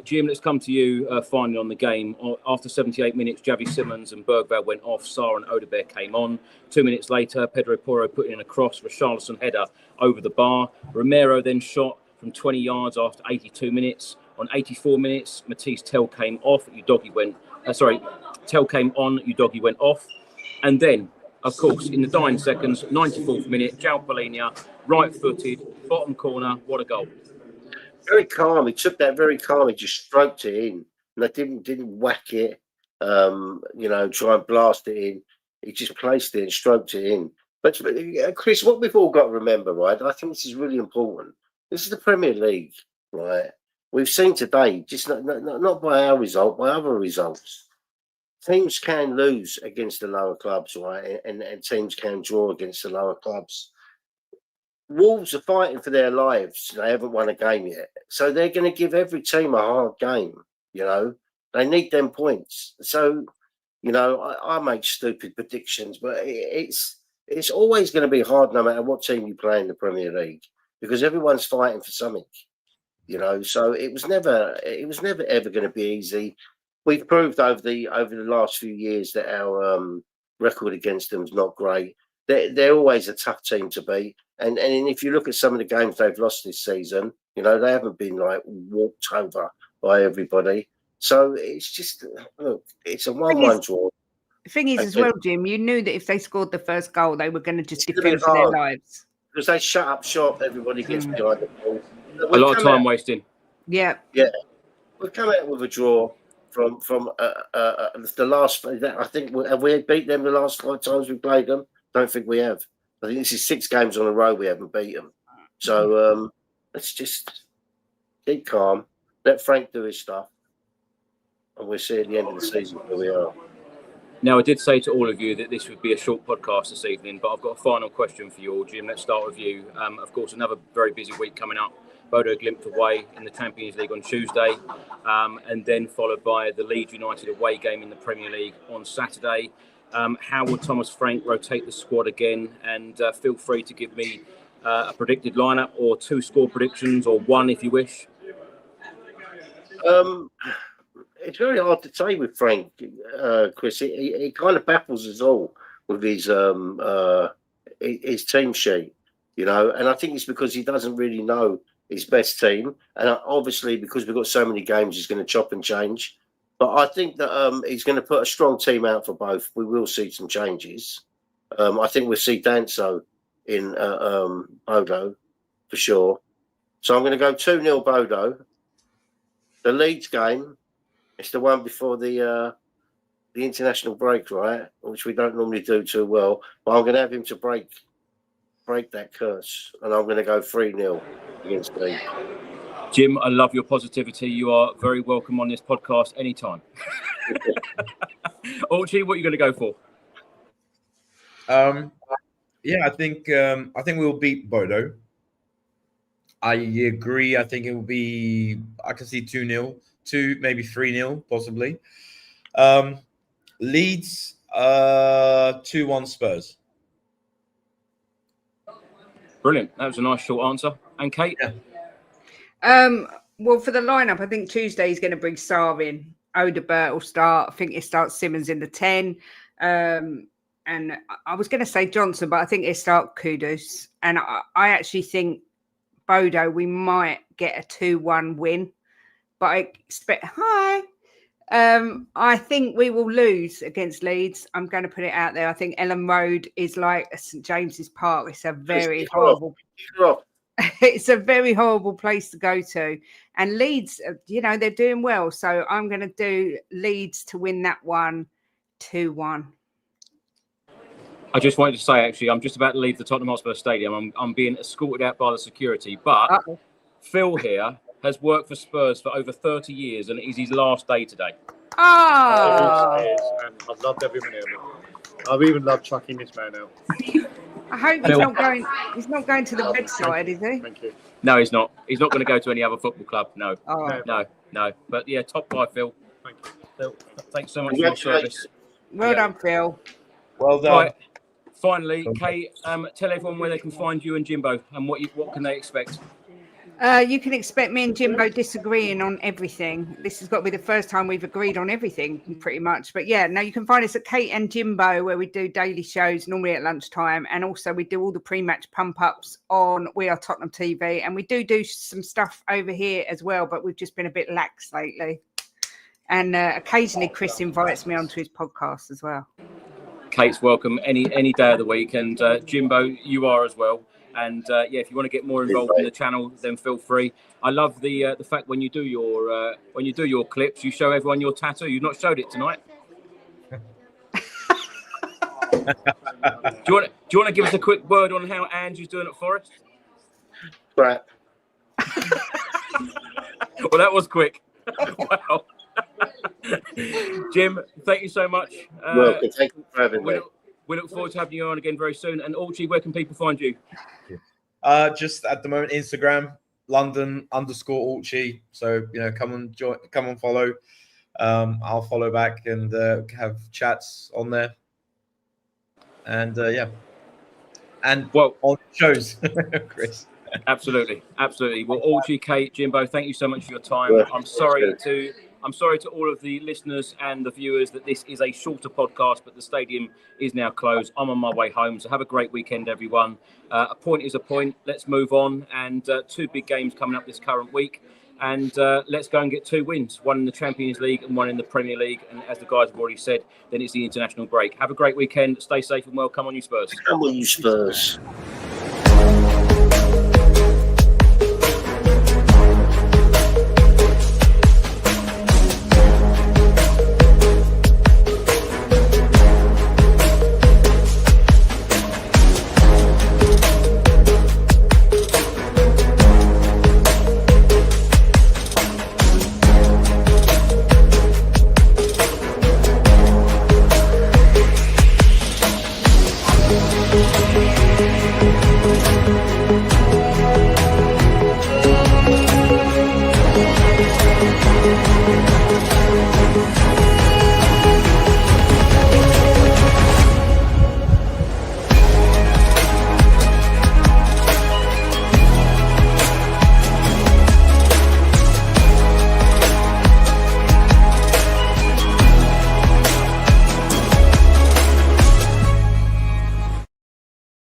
Jim, let's come to you finally on the game. After 78 minutes, Javi Simmons and Bergvall went off. Sarr and Odebear came on. 2 minutes later, Pedro Porro put in a cross for a Richarlison header over the bar. Romero then shot from 20 yards after 82 minutes. On 84 minutes, Matisse Tell came off. Tell came on. Udogie went off. And then, of course, in the dying seconds, 94th minute, João Palhinha, right-footed, bottom corner. What a goal. Very calm. He took that very calm. He just stroked it in. And they didn't whack it, try and blast it in. He just placed it and stroked it in. But Chris, what we've all got to remember, right? I think this is really important. This is the Premier League, right? We've seen today, just not by our result, by other results. Teams can lose against the lower clubs, right? And teams can draw against the lower clubs. Wolves are fighting for their lives. They haven't won a game yet. So they're going to give every team a hard game, They need them points. So, I make stupid predictions, but it's always going to be hard no matter what team you play in the Premier League because everyone's fighting for something, So it was never ever going to be easy. we've proved over the last few years that our record against them is not great. They're always a tough team to beat, and if you look at some of the games they've lost this season, you know, they haven't been like walked over by everybody. So it's just look, it's a 1-1 draw. The thing is, as well, Jim, you knew that if they scored the first goal, they were going to just defend for their lives. Because they shut up shop, everybody gets behind the ball. A lot of time wasting. Yeah. We've come out with a draw from the last. I think have we beat them the last 5 times we played them? Don't think we have. I think this is 6 games on a row we haven't beat them. So let's just keep calm, let Frank do his stuff, and we'll see at the end of the season where we are. Now, I did say to all of you that this would be a short podcast this evening, but I've got a final question for you all, Jim. Let's start with you. Of course, another very busy week coming up. Bodo Glimt away in the Champions League on Tuesday, and then followed by the Leeds United away game in the Premier League on Saturday. How will Thomas Frank rotate the squad again? And feel free to give me a predicted lineup or 2 score predictions, or 1 if you wish. It's very hard to say with Frank, Chris. He kind of baffles us all with his team sheet, you know. And I think it's because he doesn't really know his best team, and obviously because we've got so many games, he's going to chop and change. But I think that he's going to put a strong team out for both. We will see some changes. I think we'll see Danso in Bodo for sure. So I'm going to go 2-0 Bodo. The Leeds game. It's the one before the international break, right? Which we don't normally do too well. But I'm going to have him to break that curse, and I'm going to go 3-0 against Leeds. Jim, I love your positivity. You are very welcome on this podcast anytime. Archie, what are you going to go for? I think we'll beat Bodo. I agree. I think it will be. I can see 2-0. 2, maybe 3-0, possibly. Leeds, 2-1 Spurs. Brilliant. That was a nice short answer. And Kate? Yeah. Well, for the lineup, I think Tuesday is going to bring Sarr in. Odebert will start. I think it starts Simmons in the 10. And I was going to say Johnson, but I think it starts Kudus. And I actually think Bodo, we might get a 2-1 win. But I expect I think we will lose against Leeds. I'm going to put it out there. I think Ellen Road is like St James's Park. It's a very horrible. It's a very horrible place to go to. And Leeds, you know, they're doing well. So I'm going to do Leeds to win that one 2-1. I just wanted to say, actually, I'm just about to leave the Tottenham Hotspur Stadium. I'm being escorted out by the security. But Phil here has worked for Spurs for over 30 years, and it is his last day today. Oh! And I've loved every minute of it. I've even loved chucking this man out. I hope he's not going. He's not going to the red side, is he? Thank you. No, he's not. He's not going to go to any other football club. No, Oh. no. But yeah, top guy, Phil. Thank you. Phil, thanks so much for your service. Well done, Phil. Well done. Right. Finally, Kate, tell everyone where they can find you and Jimbo, and what can they expect. You can expect me and Jimbo disagreeing on everything. This has got to be the first time we've agreed on everything, pretty much. But yeah, now you can find us at Kate and Jimbo, where we do daily shows, normally at lunchtime. And also we do all the pre-match pump-ups on We Are Tottenham TV. And we do some stuff over here as well, but we've just been a bit lax lately. And occasionally Chris invites me onto his podcast as well. Kate's welcome any day of the week. And Jimbo, you are as well. And if you want to get more involved in the channel, then feel free. I love the fact when you do your clips, you show everyone your tattoo. You've not showed it tonight. Do you want to give us a quick word on how Andrew's doing at Forest? Right. Well, that was quick. Wow. Jim, thank you so much. Welcome. Thank you for having me. We look forward to having you on again very soon. And Archie, where can people find you? Just at the moment, Instagram, London_Archie. So, come and follow. I'll follow back and have chats on there. And and on shows, Chris. Absolutely. Well, Archie, Kate, Jimbo, thank you so much for your time. I'm sorry I'm sorry to all of the listeners and the viewers that this is a shorter podcast, but the stadium is now closed. I'm on my way home, so have a great weekend, everyone. A point is a point. Let's move on. And 2 big games coming up this current week. And let's go and get 2 wins, one in the Champions League and one in the Premier League. And as the guys have already said, then it's the international break. Have a great weekend. Stay safe and well. Come on, you Spurs. Come on, you Spurs.